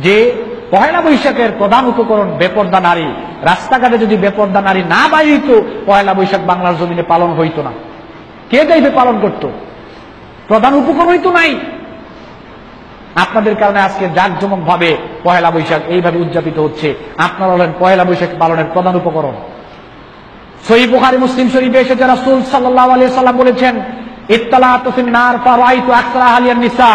যে পহেলা বৈশাখের প্রধান উপকরণ বেপর্দা নারী। রাস্তাঘাটে যদি বেপর্দা নারী না বাইরিত, পহেলা বৈশাখ বাংলার জমিনে পালন হইতো না। কে যাইবে পালন করত? প্রধান উপকরণ হইতো নাই। আপনাদের কারণে আজকে জাঁকজমক ভাবে পহেলা বৈশাখ এইভাবে উদযাপিত হচ্ছে। আপনারা হলেন পহেলা বৈশাখ পালনের প্রধান উপকরণ। সহিহ বুখারী মুসলিম শরীফে এসেছে, রাসূল সাল্লাল্লাহু আলাইহি ওয়াসাল্লাম বলেছেন, ইত্তালাতু ফিন নার ফারাআইতু আকসারা আহলিয়ান নিসা।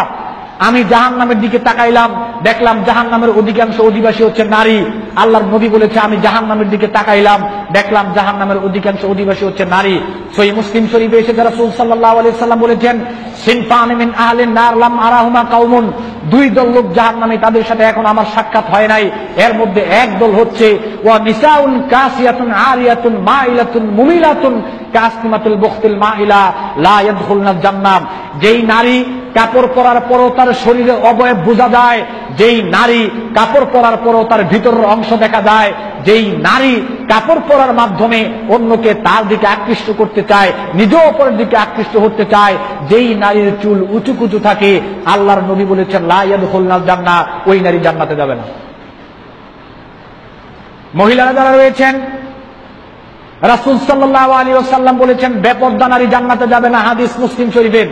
আমি জাহান্নামের দিকে তাকাইলাম, দেখলাম জাহান্নামের অধিকাংশ অধিবাসী হচ্ছে নারী। আল্লাহর নবী বলেছে, আমি জাহান্নামের দিকে তাকাইলাম, দেখলাম জাহান্নামের অধিকাংশ অধিবাসী হচ্ছে নারী। সহিহ মুসলিম শরীফে এসেছে, রাসূল সাল্লাল্লাহু আলাইহি ওয়াসাল্লাম বলেছেন, সিনফান মিন আহলিন নার লাম আরাহুমা কাওমুন। দুই দল লোক জাহান্নামে, তাদের সাথে এখন আমার সাক্ষাৎ হয় নাই। এর মধ্যে এক দল হচ্ছে ওয়া নিসাউন কাসিয়াতুন আরিয়াতুন মাইলাতুন মুমিলাতুন কাসনিমাতুল বুখতিল মাইলা লা ইয়াদখুলুনাল জান্নাহ। যেই নারী কাপড় পরার পরও তার শরীরে অবয়ব বোঝা যায়, যেই নারী কাপড় পরার পরও তার ভিতরের অংশ দেখা যায়, যেই নারী কাপড় পরার মাধ্যমে অন্যকে তার দিকে আকৃষ্ট করতে চায়, নিজেও অপরের দিকে আকৃষ্ট হতে চায়, যেই নারীর চুল উঁচু কুচু থাকে, আল্লাহর নবী বলেছেন লা ইয়াদখুলুনাল জান্নাহ, ওই নারী জান্নাতে যাবে না। মহিলারা যারা রয়েছেন, রাসূল সাল্লাল্লাহু আলাইহি ওয়াসাল্লাম বলেছেন বেপর্দা নারী জান্নাতে যাবে না। হাদিস মুসলিম শরীফের।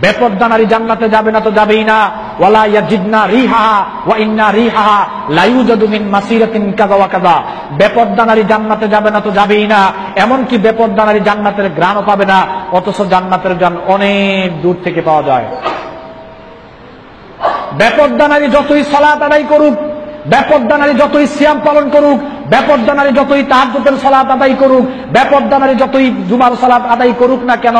বেপর্দা নারী জান্নাতে যাবে না তো যাবেই না। ওয়ালা ইয়াজিদনা রিহাহা ওয়া ইন্না রিহাহা লা ইউজাদু মিন মাসিরাতিন কাযা ওয়া কাযা। বেপর্দা নারী জান্নাতে যাবে না তো যাবেই না, এমনকি বেপর্দা নারী জান্নাতের ঘ্রাণও পাবে না, অথচ জান্নাতের ঘ্রাণ অনেক দূর থেকে পাওয়া যায়। বেপর্দা নারী যতই সালাত আদায় করুক, বেপর্দা নারী যতই সিয়াম পালন করুক, বেপর্দা নারী যতই তাহাজ্জুদের সালাত আদায় করুক, বেপর্দা নারী যতই জুমার সালাত আদায় করুক না কেন,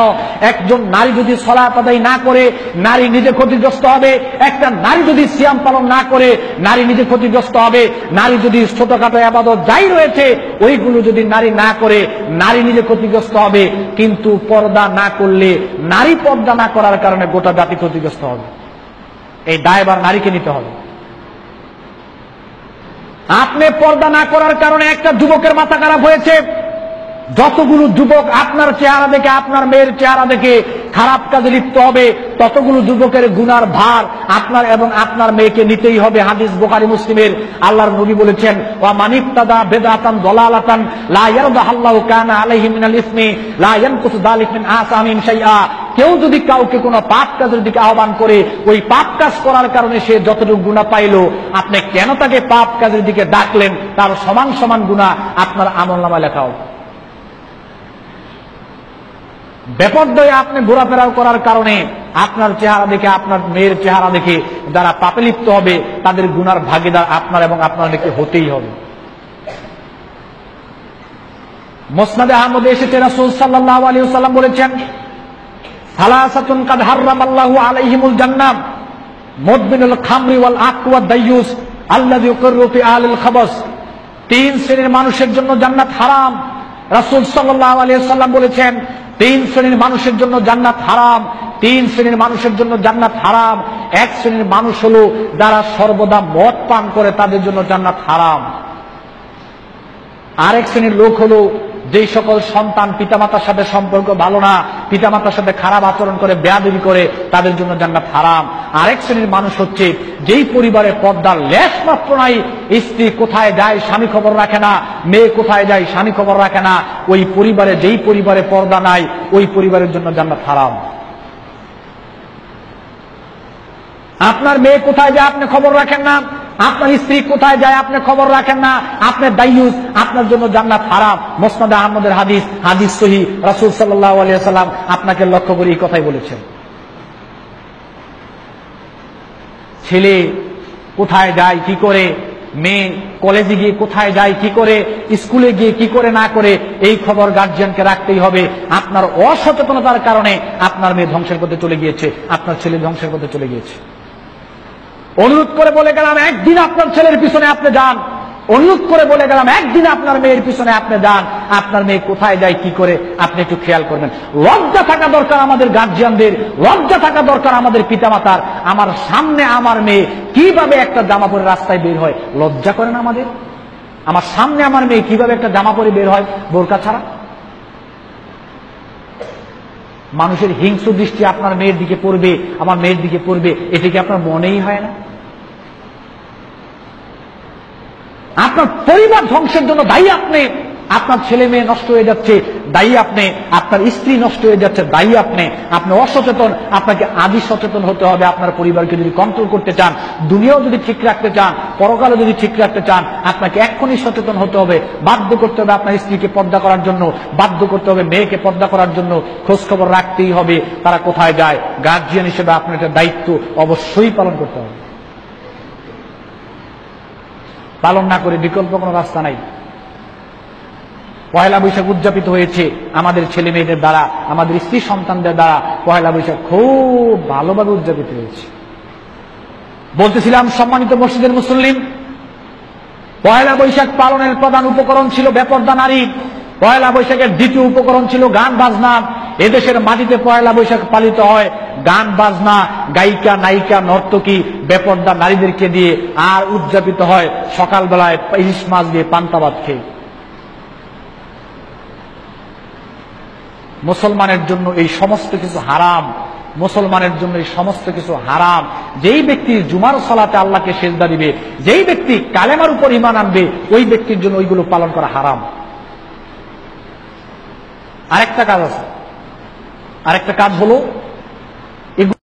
একজন নারী যদি সালাত আদায় না করে, নারী নিজে ক্ষতিগ্রস্ত হবে। একটা নারী যদি সিয়াম পালন না করে, নারী নিজে ক্ষতিগ্রস্ত হবে। নারী যদি ছোটখাটো ইবাদত যাই রয়েছে ওইগুলো যদি নারী না করে, নারী নিজে ক্ষতিগ্রস্ত হবে। কিন্তু পর্দা না করলে, নারী পর্দা না করার কারণে গোটা জাতি ক্ষতিগ্রস্ত হবে। এই দায়ভার নারীকে নিতে হবে। আপনি পর্দা না করার কারণে একটা যুবকের মাথা খারাপ হয়েছে, যতগুলো যুবক আপনার চেহারা দেখে, আপনার মেয়ের চেহারা দেখে খারাপ কাজে লিপ্ত হবে, ততগুলো যুবকের গুনার ভার আপনার এবং আপনার মেয়েকে নিতেই হবে। হাদিস বুখারী মুসলিমের। আল্লাহর নবী বলেছেন, ওয়া মানিত্তাদা বিদআতান দালালাতান লা ইয়ারদাহু কানা আলাইহি মিনাল ইসমি লা ইয়ানকুসু যালিকা মিন আসামিন শাইআ। কেউ যদি কাউকে কোনো পাপ কাজের দিকে আহ্বান করে, ওই পাপ কাজ করার কারণে সে যতটুকু গুনাহ পাইল, আপনি কেন তাকে পাপ কাজের দিকে ডাকলেন, তার সমান সমান গুনাহ আপনার আমলনামায় লেখা হবে। বেপর্দায় আপনি ঘোরাফেরা করার কারণে আপনার চেহারা দেখে, আপনার মেয়ের চেহারা দেখে যারা পাপে লিপ্ত হবে, তাদের গুনার ভাগীদার আপনার এবং আপনার মেয়েকে হতেই হবে। মুসনাদে আহমদে এসেছে, রাসূল সাল্লাল্লাহু আলাইহি ওয়াসাল্লাম বলেছেন, সালাসাতুন কাদ হারামাল্লাহু আলাইহিমুল জান্নাহ মুদমিনুল খামরি ওয়াল আকল ওয়াদ দায়ুস আল্লাযী ইউকিরু ফি আহলিল খাবাস। তিন শ্রেণীর মানুষের জন্য জান্নাত হারাম। রাসূল সাল্লাল্লাহু আলাইহি ওয়াসাল্লাম বলেছেন, তিন শ্রেণীর মানুষের জন্য জান্নাত হারাম। তিন শ্রেণীর মানুষের জন্য জান্নাত হারাম। এক শ্রেণীর মানুষ হলো যারা সর্বদা মদ পান করে, তাদের জন্য জান্নাত হারাম। আরেক শ্রেণীর লোক হলো যেই সকল সন্তান পিতামাতার সাথে সম্পর্ক ভালো না, পিতামাতার সাথে খারাপ আচরণ করে, বেয়াদবি করে, তাদের জন্য জান্নাত হারাম। আরেক শ্রেণীর মানুষ হচ্ছে যেই পরিবারে পর্দার লেশ মাত্র নাই, স্ত্রী কোথায় যায় স্বামী খবর রাখে না, মেয়ে কোথায় যায় স্বামী খবর রাখে না, ওই পরিবারে, যেই পরিবারে পর্দা নাই, ওই পরিবারের জন্য জান্নাত হারাম। আপনার মেয়ে কোথায় যায় আপনি খবর রাখেন না, আপনার স্ত্রী কোথায় যায় আপনি খবর রাখেন না, আপনি দায়ুস, আপনার জন্য জান্নাত হারাম। মুসনাদ আহমদের হাদিস, হাদিস সহিহ। রাসূল সাল্লাল্লাহু আলাইহি ওয়াসাল্লাম আপনাকে লক্ষ্য করে এই কথাই বলেছেন। ছেলে কোথায় যায় কি করে, মেয়ে কলেজে গিয়ে কোথায় যায় কি করে, স্কুলে গিয়ে কি করে না করে, এই খবর গার্জিয়ানকে রাখতেই হবে। আপনার অসচেতনতার কারণে আপনার মেয়ে ধ্বংসের পথে চলে গিয়েছে, আপনার ছেলে ধ্বংসের পথে চলে গিয়েছে। অনুরোধ করে বলে গেলাম একদিন আপনার ছেলের পিছনে আপনি যান, অনুরোধ করে বলে গেলাম একদিন আপনার মেয়ের পিছনে আপনি যান, আপনার মেয়ে কোথায় যায় কি করে আপনি একটু খেয়াল করবেন। লজ্জা থাকা দরকার আমাদের গার্জিয়ানদের, লজ্জা থাকা দরকার আমাদের পিতামাতার। আমার সামনে আমার মেয়ে কিভাবে একটা জামা পরে রাস্তায় বের হয়, লজ্জা করে না আমাদের? আমার সামনে আমার মেয়ে কিভাবে একটা জামা পরে বের হয় বোরকা ছাড়া? মানুষের হিংস্র দৃষ্টি আপনার মেয়ের দিকে পড়বে, আমার মেয়ের দিকে পড়বে, এটা কি আপনার মনেই হয় না? আপনার পরিবার ধ্বংসের জন্য দায়ী আপনি, আপনার ছেলে মেয়ে নষ্ট হয়ে যাচ্ছে দায়ী আপনি, আপনার স্ত্রী নষ্ট হয়ে যাচ্ছে দায়ী আপনি। আপনি অসচেতন, আপনাকে আদি সচেতন হতে হবে। আপনার পরিবারকে যদি কন্ট্রোল করতে চান, দুনিয়াও যদি ঠিক রাখতে চান, পরকালও যদি ঠিক রাখতে চান, আপনাকে এক্ষুনি সচেতন হতে হবে। বাধ্য করতে হবে আপনার স্ত্রীকে পর্দা করার জন্য, বাধ্য করতে হবে মেয়েকে পর্দা করার জন্য। খোঁজ খবর রাখতেই হবে তারা কোথায় যায়। গার্জিয়ান হিসেবে আপনার একটা দায়িত্ব অবশ্যই পালন করতে হবে। পালন না করে বিকল্প কোনো রাস্তা নাই। পয়লা বৈশাখ উদযাপিত হয়েছে আমাদের ছেলে মেয়েদের দ্বারা, আমাদের স্ত্রী সন্তানদের দ্বারা পয়লা বৈশাখ খুব ভালোভাবে উদযাপিত হয়েছে। বলতেছিলাম সম্মানিত মসজিদের মুসল্লিন, পয়লা বৈশাখ পালনের প্রধান উপকরণ ছিল বেপরদা নারী। পয়লা বৈশাখের দ্বিতীয় উপকরণ ছিল গান বাজনা। এদেশের মাটিতে পয়লা বৈশাখ পালিত হয় গান বাজনা, গায়িকা নায়িকা নর্তকী বেপরদা নারীদেরকে দিয়ে, আর উদযাপিত হয় সকালবেলায় ইলিশ মাছ দিয়ে পান্তা ভাত খেয়ে। মুসলমানের জন্য এই সমস্ত কিছু হারাম, মুসলমানের জন্য এই সমস্ত কিছু হারাম। যেই ব্যক্তি জুমার সালাতে আল্লাহকে সেজদা দিবে, যেই ব্যক্তি কালেমার উপর ঈমান আনবে, ওই ব্যক্তির জন্য ওইগুলো পালন করা হারাম। আরেকটা কাজ আছে, আরেকটা কাজ হলো